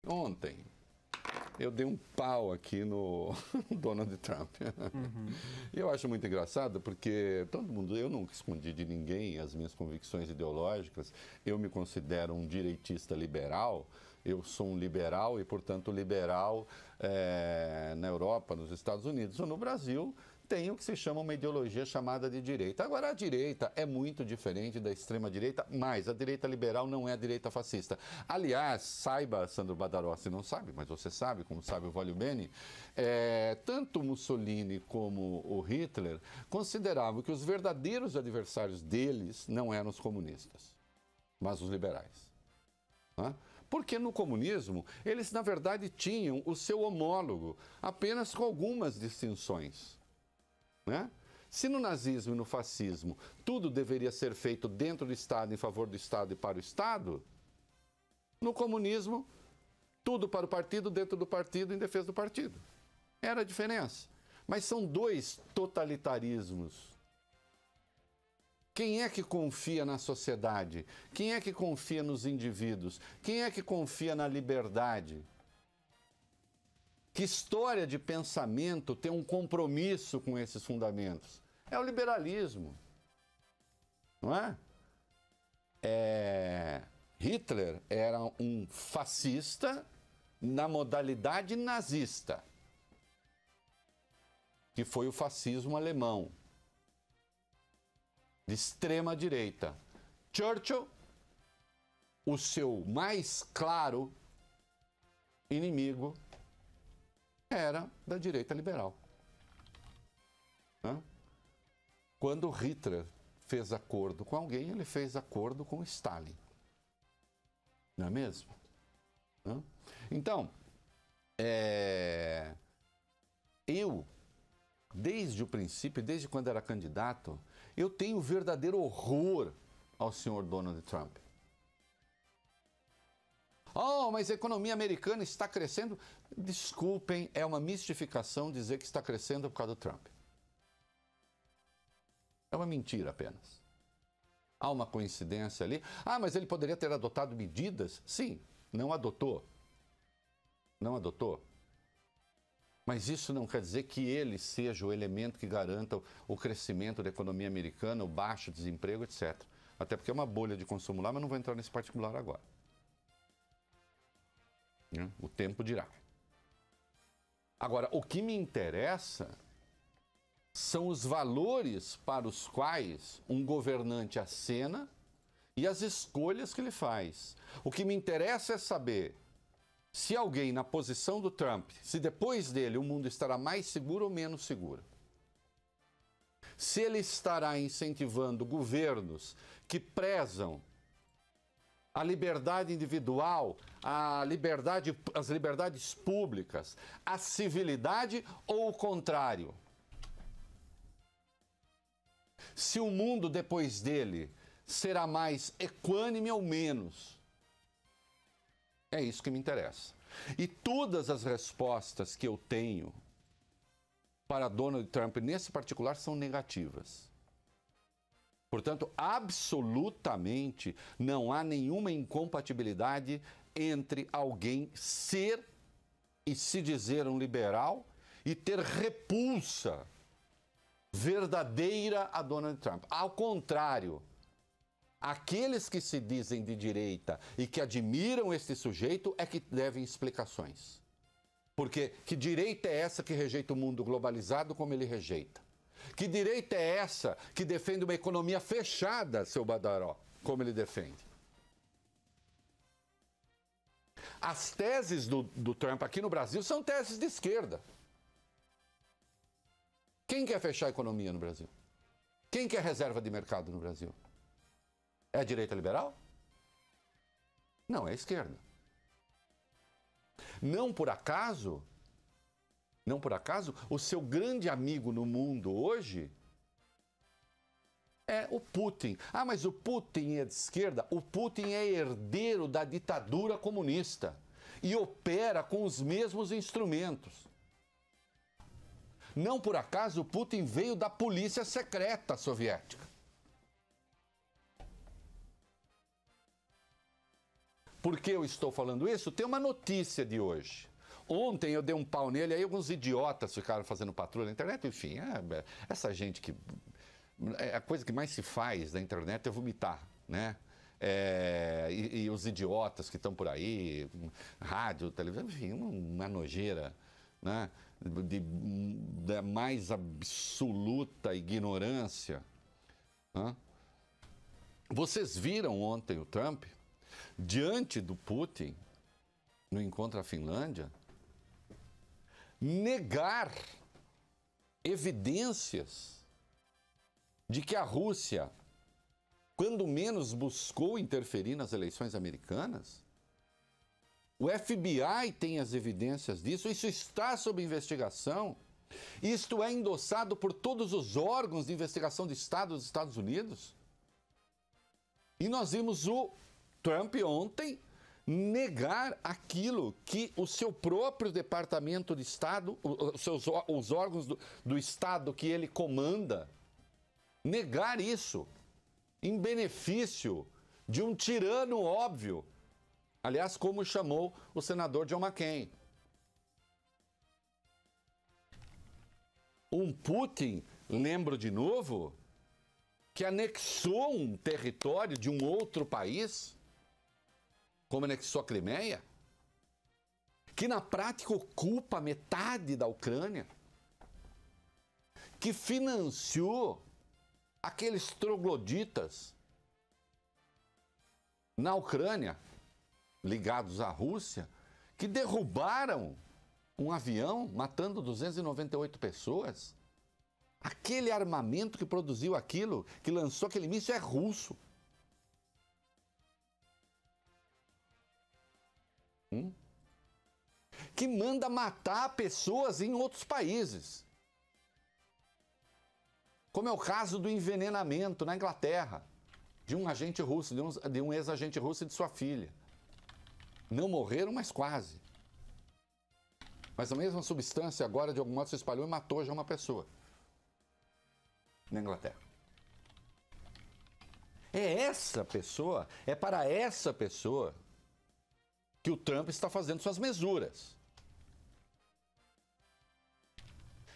ontem, eu dei um pau aqui no Donald Trump. E eu acho muito engraçado porque todo mundo, eu nunca escondi de ninguém as minhas convicções ideológicas. Eu me considero um direitista liberal. Eu sou um liberal e, portanto, liberal na Europa, nos Estados Unidos ou no Brasil, tem o que se chama uma ideologia chamada de direita. Agora, a direita é muito diferente da extrema-direita, mas a direita liberal não é a direita fascista. Aliás, saiba, Sandro Badaró, se não sabe, mas você sabe, como sabe o Voglio Bene, tanto Mussolini como o Hitler consideravam que os verdadeiros adversários deles não eram os comunistas, mas os liberais. Porque no comunismo, eles na verdade tinham o seu homólogo, apenas com algumas distinções. Se no nazismo e no fascismo tudo deveria ser feito dentro do Estado, em favor do Estado e para o Estado, no comunismo, tudo para o partido, dentro do partido, em defesa do partido. Era a diferença. Mas são dois totalitarismos. Quem é que confia na sociedade? Quem é que confia nos indivíduos? Quem é que confia na liberdade? Que história de pensamento tem um compromisso com esses fundamentos? É o liberalismo, não é? Hitler era um fascista na modalidade nazista, que foi o fascismo alemão, de extrema direita. Churchill, o seu mais claro inimigo, era da direita liberal. Quando Hitler fez acordo com alguém, ele fez acordo com Stalin. Não é mesmo? Então, eu, desde o princípio, desde quando era candidato, eu tenho verdadeiro horror ao senhor Donald Trump. Oh, mas a economia americana está crescendo. Desculpem, é uma mistificação dizer que está crescendo por causa do Trump. É uma mentira apenas. Há uma coincidência ali. Ah, mas ele poderia ter adotado medidas? Sim, não adotou. Não adotou. Mas isso não quer dizer que ele seja o elemento que garanta o crescimento da economia americana, o baixo desemprego, etc. Até porque é uma bolha de consumo lá, mas não vou entrar nesse particular agora. O tempo dirá. Agora, o que me interessa são os valores para os quais um governante acena e as escolhas que ele faz. O que me interessa é saber se alguém na posição do Trump, se depois dele o mundo estará mais seguro ou menos seguro. Se ele estará incentivando governos que prezam a liberdade individual, as liberdades públicas, a civilidade ou o contrário. Se o mundo depois dele será mais equânime ou menos. É isso que me interessa. E todas as respostas que eu tenho para Donald Trump nesse particular são negativas. Portanto, absolutamente não há nenhuma incompatibilidade entre alguém ser e se dizer um liberal e ter repulsa verdadeira a Donald Trump. Ao contrário, aqueles que se dizem de direita e que admiram este sujeito é que devem explicações. Porque que direita é essa que rejeita o mundo globalizado como ele rejeita? Que direita é essa que defende uma economia fechada, seu Badaró, como ele defende? As teses do Trump aqui no Brasil são teses de esquerda. Quem quer fechar a economia no Brasil? Quem quer reserva de mercado no Brasil? É a direita liberal? Não, é a esquerda. Não por acaso, o seu grande amigo no mundo hoje é o Putin. Ah, mas o Putin é de esquerda? O Putin é herdeiro da ditadura comunista e opera com os mesmos instrumentos. Não por acaso o Putin veio da polícia secreta soviética. Por que eu estou falando isso? Tem uma notícia de hoje. Ontem eu dei um pau nele, aí alguns idiotas ficaram fazendo patrulha na internet, enfim, essa gente que... A coisa que mais se faz na internet é vomitar, né? E os idiotas que estão por aí, rádio, televisão, enfim, uma nojeira, né? Da mais absoluta ignorância. Né? Vocês viram ontem o Trump, diante do Putin, no encontro à Finlândia, negar evidências de que a Rússia, quando menos, buscou interferir nas eleições americanas? O FBI tem as evidências disso, isso está sob investigação. Isto é endossado por todos os órgãos de investigação de Estado dos Estados Unidos. E nós vimos o Trump ontem negar aquilo que o seu próprio Departamento de Estado, os órgãos do Estado que ele comanda, negar isso em benefício de um tirano óbvio. Aliás, como chamou o senador John McCain. Um Putin, lembro de novo, que anexou um território de um outro país, como anexou a Crimeia, que na prática ocupa metade da Ucrânia, que financiou aqueles trogloditas na Ucrânia, ligados à Rússia, que derrubaram um avião, matando 298 pessoas. Aquele armamento que produziu aquilo, que lançou aquele míssil, é russo. Que manda matar pessoas em outros países. Como é o caso do envenenamento na Inglaterra, de um agente russo, de um ex-agente russo e de sua filha. Não morreram, mas quase. Mas a mesma substância agora, de algum modo, se espalhou e matou já uma pessoa na Inglaterra. É essa pessoa, é para essa pessoa que o Trump está fazendo suas mesuras.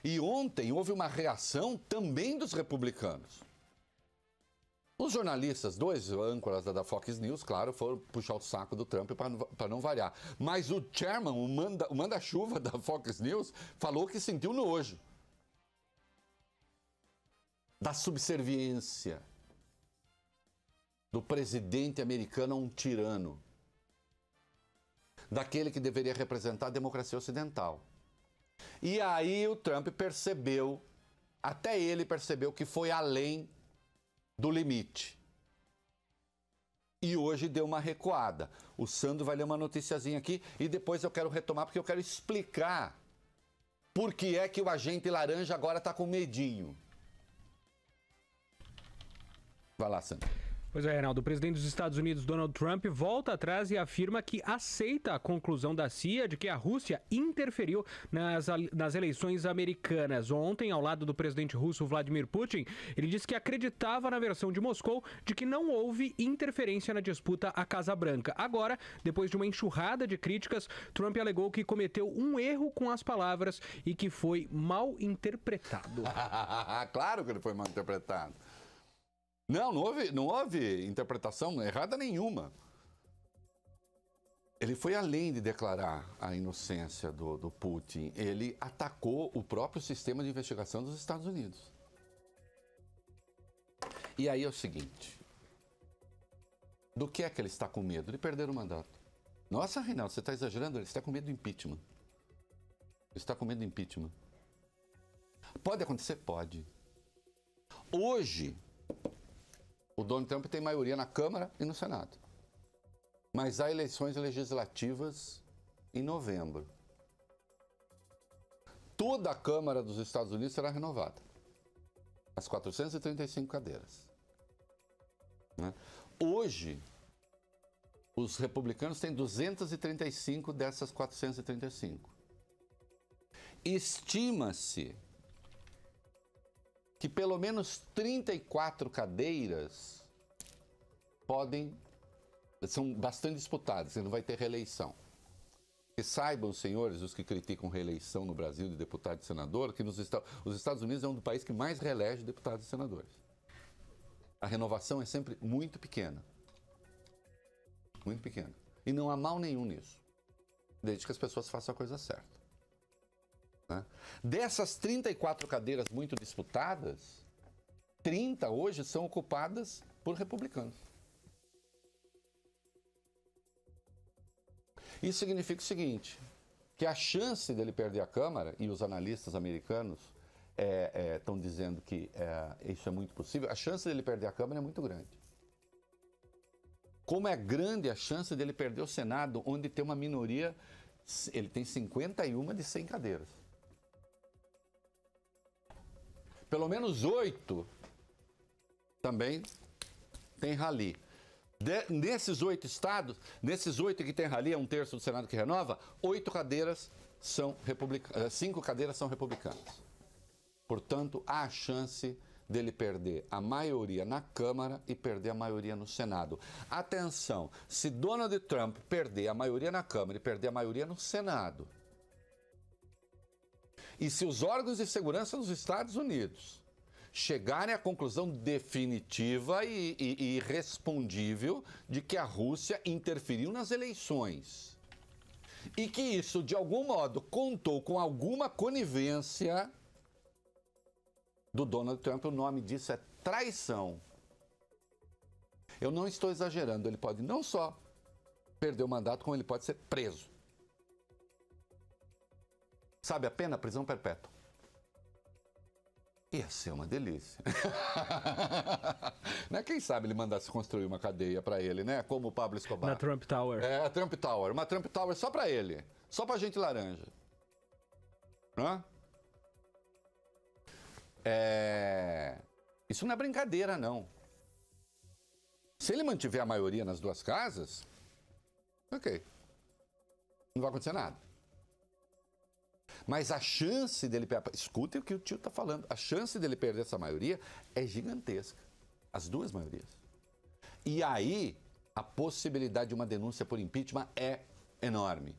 E ontem houve uma reação também dos republicanos. Os jornalistas, dois âncoras da Fox News, claro, foram puxar o saco do Trump para não variar. Mas o chairman, o manda-chuva da Fox News, falou que sentiu nojo da subserviência do presidente americano a um tirano, daquele que deveria representar a democracia ocidental. E aí o Trump percebeu, até ele percebeu que foi além do limite. E hoje deu uma recuada. O Sandro vai ler uma noticiazinha aqui e depois eu quero retomar porque eu quero explicar por que é que o agente laranja agora está com medinho. Vai lá, Sandro. Pois é, Reinaldo, o presidente dos Estados Unidos, Donald Trump, volta atrás e afirma que aceita a conclusão da CIA de que a Rússia interferiu nas eleições americanas. Ontem, ao lado do presidente russo Vladimir Putin, ele disse que acreditava na versão de Moscou de que não houve interferência na disputa à Casa Branca. Agora, depois de uma enxurrada de críticas, Trump alegou que cometeu um erro com as palavras e que foi mal interpretado. Claro que ele foi mal interpretado. Não houve interpretação errada nenhuma. Ele foi além de declarar a inocência do Putin. Ele atacou o próprio sistema de investigação dos Estados Unidos. E aí é o seguinte. Do que é que ele está com medo? De perder o mandato. Nossa, Reinaldo, você está exagerando? Ele está com medo do impeachment. Ele está com medo do impeachment. Pode acontecer? Pode. Hoje, o Donald Trump tem maioria na Câmara e no Senado. Mas há eleições legislativas em novembro. Toda a Câmara dos Estados Unidos será renovada. As 435 cadeiras. Né? Hoje, os republicanos têm 235 dessas 435. Estima-se que pelo menos 34 cadeiras podem são bastante disputadas, você não vai ter reeleição. E saibam, senhores, os que criticam reeleição no Brasil de deputado e senador, que os Estados Unidos é um dos países que mais reelege deputados e senadores. A renovação é sempre muito pequena. Muito pequena. E não há mal nenhum nisso, desde que as pessoas façam a coisa certa. Né? Dessas 34 cadeiras muito disputadas, 30 hoje são ocupadas por republicanos. Isso significa o seguinte, que a chance dele perder a Câmara, e os analistas americanos estão dizendo que isso é muito possível, a chance dele perder a Câmara é muito grande. Como é grande a chance dele perder o Senado, onde tem uma minoria, ele tem 51 de 100 cadeiras. Pelo menos 8 também tem rally. Nesses 8 estados, nesses 8 que tem rally, é um terço do Senado que renova, 8 cadeiras são republicanas, 5 cadeiras são republicanas. Portanto, há a chance dele perder a maioria na Câmara e perder a maioria no Senado. Atenção, se Donald Trump perder a maioria na Câmara e perder a maioria no Senado, e se os órgãos de segurança dos Estados Unidos chegarem à conclusão definitiva e irrespondível de que a Rússia interferiu nas eleições e que isso, de algum modo, contou com alguma conivência do Donald Trump, o nome disso é traição. Eu não estou exagerando, ele pode não só perder o mandato, como ele pode ser preso. Sabe a pena? Prisão perpétua. Ia ser uma delícia. Né? Quem sabe ele mandasse construir uma cadeia para ele, né? Como o Pablo Escobar. Na Trump Tower. É, a Trump Tower. Uma Trump Tower só para ele. Só para gente laranja. Hã? Isso não é brincadeira, não. Se ele mantiver a maioria nas duas casas, ok. Não vai acontecer nada. Mas a chance dele... Escutem o que o tio está falando. A chance dele perder essa maioria é gigantesca. As duas maiorias. E aí, a possibilidade de uma denúncia por impeachment é enorme.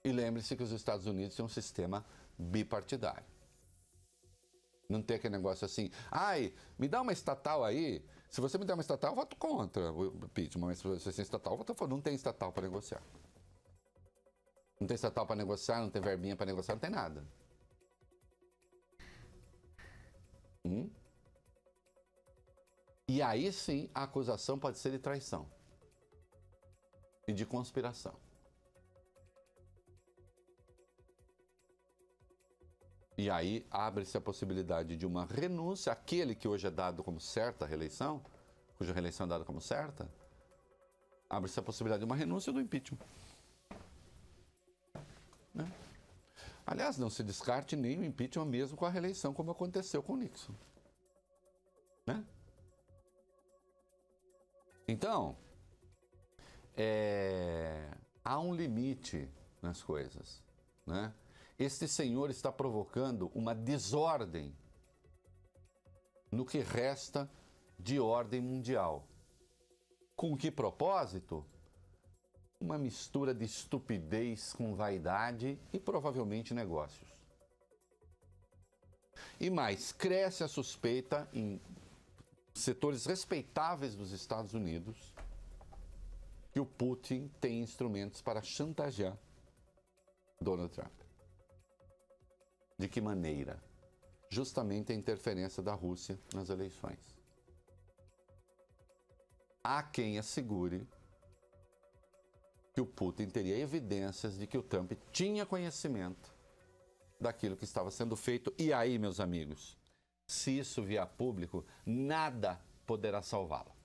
E lembre-se que os Estados Unidos têm um sistema bipartidário. Não tem aquele negócio assim, ai, me dá uma estatal aí. Se você me der uma estatal, eu voto contra o impeachment. Mas se você tem estatal, eu voto a favor. Não tem estatal para negociar. Não tem estatal para negociar, não tem verbinha para negociar, não tem nada. E aí sim a acusação pode ser de traição e de conspiração. E aí abre-se a possibilidade de uma renúncia, aquele que hoje é dado como certa a reeleição, cuja reeleição é dada como certa, abre-se a possibilidade de uma renúncia do impeachment. Né? Aliás, não se descarte nem o impeachment mesmo com a reeleição, como aconteceu com o Nixon. Né? Então, há um limite nas coisas. Né? Este senhor está provocando uma desordem no que resta de ordem mundial. Com que propósito? Uma mistura de estupidez com vaidade e provavelmente negócios. E mais, cresce a suspeita em setores respeitáveis dos Estados Unidos que o Putin tem instrumentos para chantagear Donald Trump. De que maneira? Justamente a interferência da Rússia nas eleições. Há quem assegure que o Putin teria evidências de que o Trump tinha conhecimento daquilo que estava sendo feito. E aí, meus amigos, se isso vier a público, nada poderá salvá-lo.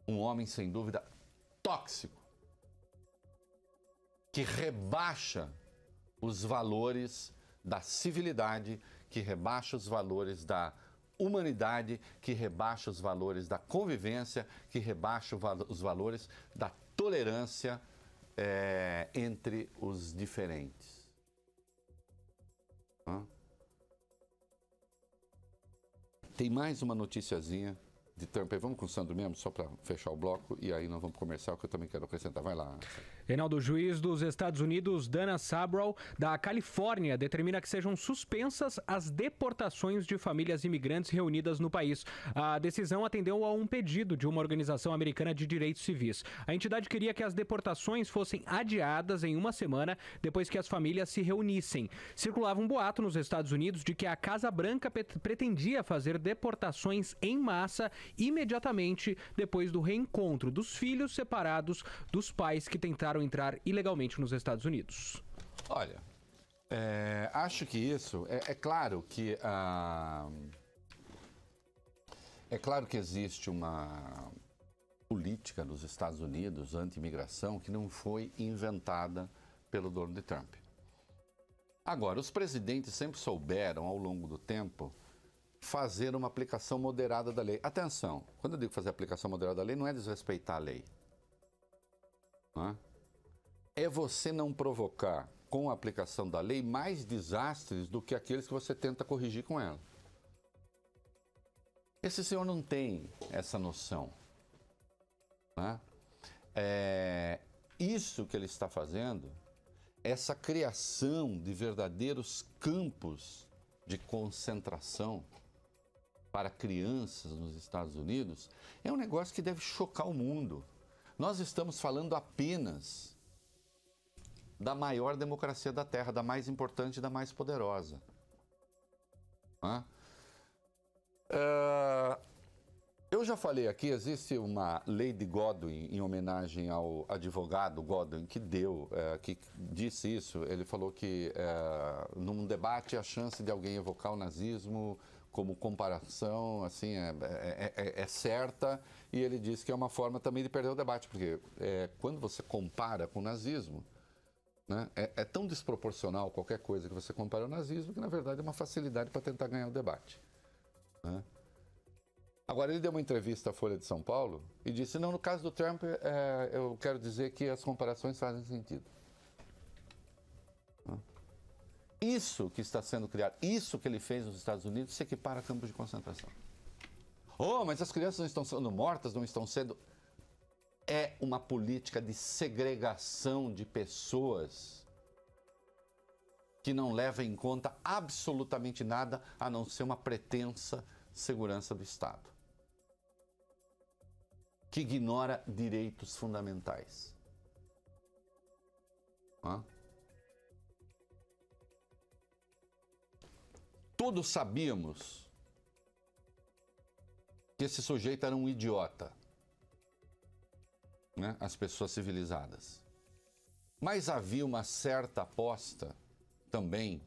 Um homem, sem dúvida, tóxico, que rebaixa os valores da civilidade, que rebaixa os valores da humanidade, que rebaixa os valores da convivência, que rebaixa os valores da tolerância entre os diferentes. Tem mais uma noticiazinha de Trump. Vamos com o Sandro mesmo, só para fechar o bloco, e aí nós vamos comercial, que eu também quero acrescentar. Vai lá. Reinaldo, o juiz dos Estados Unidos, Dana Sabraw, da Califórnia, determina que sejam suspensas as deportações de famílias imigrantes reunidas no país. A decisão atendeu a um pedido de uma organização americana de direitos civis. A entidade queria que as deportações fossem adiadas em uma semana depois que as famílias se reunissem. Circulava um boato nos Estados Unidos de que a Casa Branca pretendia fazer deportações em massa imediatamente depois do reencontro dos filhos separados dos pais que tentaram entrar ilegalmente nos Estados Unidos. Olha, acho que isso é claro que existe uma política nos Estados Unidos anti-imigração que não foi inventada pelo Donald Trump. Agora, os presidentes sempre souberam ao longo do tempo fazer uma aplicação moderada da lei. Atenção, quando eu digo fazer aplicação moderada da lei, não é desrespeitar a lei. Não é você não provocar, com a aplicação da lei, mais desastres do que aqueles que você tenta corrigir com ela. Esse senhor não tem essa noção. Isso que ele está fazendo, essa criação de verdadeiros campos de concentração para crianças nos Estados Unidos, é um negócio que deve chocar o mundo. Nós estamos falando apenas da maior democracia da Terra, da mais importante e da mais poderosa. Eu já falei aqui, existe uma lei de Godwin em homenagem ao advogado Godwin que disse isso. Ele falou que num debate a chance de alguém evocar o nazismo como comparação assim é certa, e ele disse que é uma forma também de perder o debate, porque quando você compara com o nazismo, né, é tão desproporcional qualquer coisa que você compara ao nazismo que na verdade é uma facilidade para tentar ganhar o debate. Né? Agora, ele deu uma entrevista à Folha de São Paulo e disse, não, no caso do Trump, eu quero dizer que as comparações fazem sentido. Isso que está sendo criado, isso que ele fez nos Estados Unidos, se equipara a campos de concentração. Oh, mas as crianças não estão sendo mortas, não estão sendo... É uma política de segregação de pessoas que não leva em conta absolutamente nada a não ser uma pretensa segurança do Estado, que ignora direitos fundamentais. Todos sabíamos que esse sujeito era um idiota, né? As pessoas civilizadas. Mas havia uma certa aposta também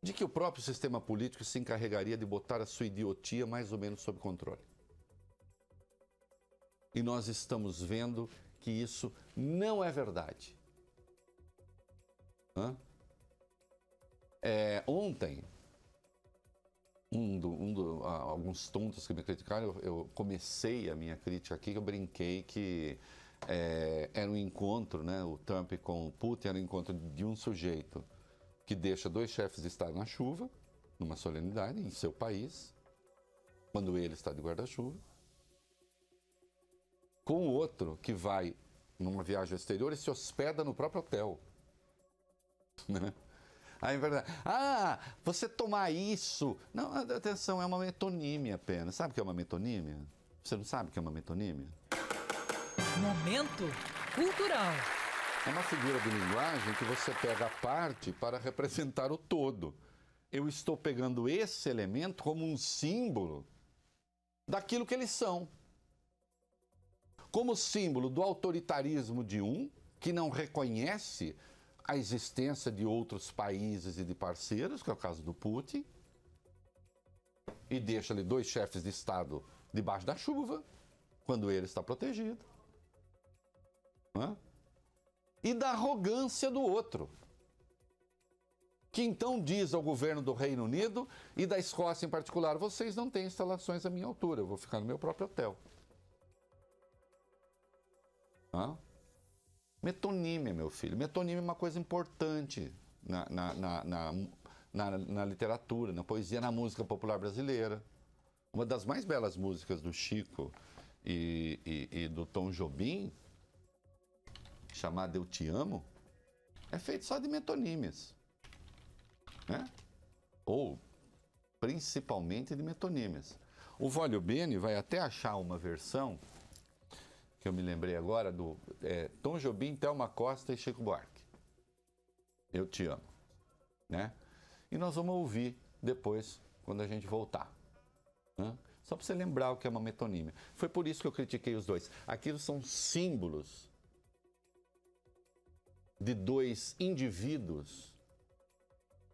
de que o próprio sistema político se encarregaria de botar a sua idiotia mais ou menos sob controle. E nós estamos vendo que isso não é verdade. Ontem, alguns tontos que me criticaram, eu comecei a minha crítica aqui, eu brinquei que era um encontro, né, o Trump com o Putin era um encontro de um sujeito que deixa dois chefes de Estado na chuva, numa solenidade, em seu país, quando ele está de guarda-chuva, com o outro que vai numa viagem ao exterior e se hospeda no próprio hotel. Né? Aí, verdade, você tomar isso... Não, atenção, é uma metonímia apenas. Sabe o que é uma metonímia? Você não sabe o que é uma metonímia? Momento cultural. É uma figura de linguagem que você pega a parte para representar o todo. Eu estou pegando esse elemento como um símbolo daquilo que eles são. Como símbolo do autoritarismo de um, que não reconhece a existência de outros países e de parceiros, que é o caso do Putin, e deixa ali dois chefes de Estado debaixo da chuva, quando ele está protegido. E da arrogância do outro, que então diz ao governo do Reino Unido e da Escócia em particular, vocês não têm instalações à minha altura, eu vou ficar no meu próprio hotel. Metonímia, meu filho. Metonímia é uma coisa importante na literatura, na poesia, na música popular brasileira. Uma das mais belas músicas do Chico e do Tom Jobim, chamada Eu Te Amo, é feito só de metonímias, né? Ou principalmente de metonímias. O Vólio Bene vai até achar uma versão, que eu me lembrei agora, do Tom Jobim, Thelma Costa e Chico Buarque. Eu Te Amo, né? E nós vamos ouvir depois, quando a gente voltar, né? Só para você lembrar o que é uma metonímia. Foi por isso que eu critiquei os dois. Aquilo são símbolos de dois indivíduos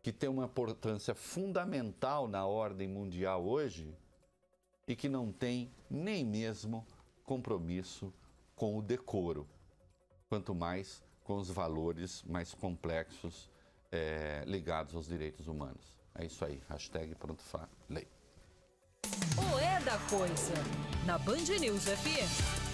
que têm uma importância fundamental na ordem mundial hoje e que não têm nem mesmo compromisso com o decoro, quanto mais com os valores mais complexos ligados aos direitos humanos. É isso aí, hashtag Pronto Lei. O É da Coisa, na Band News FM.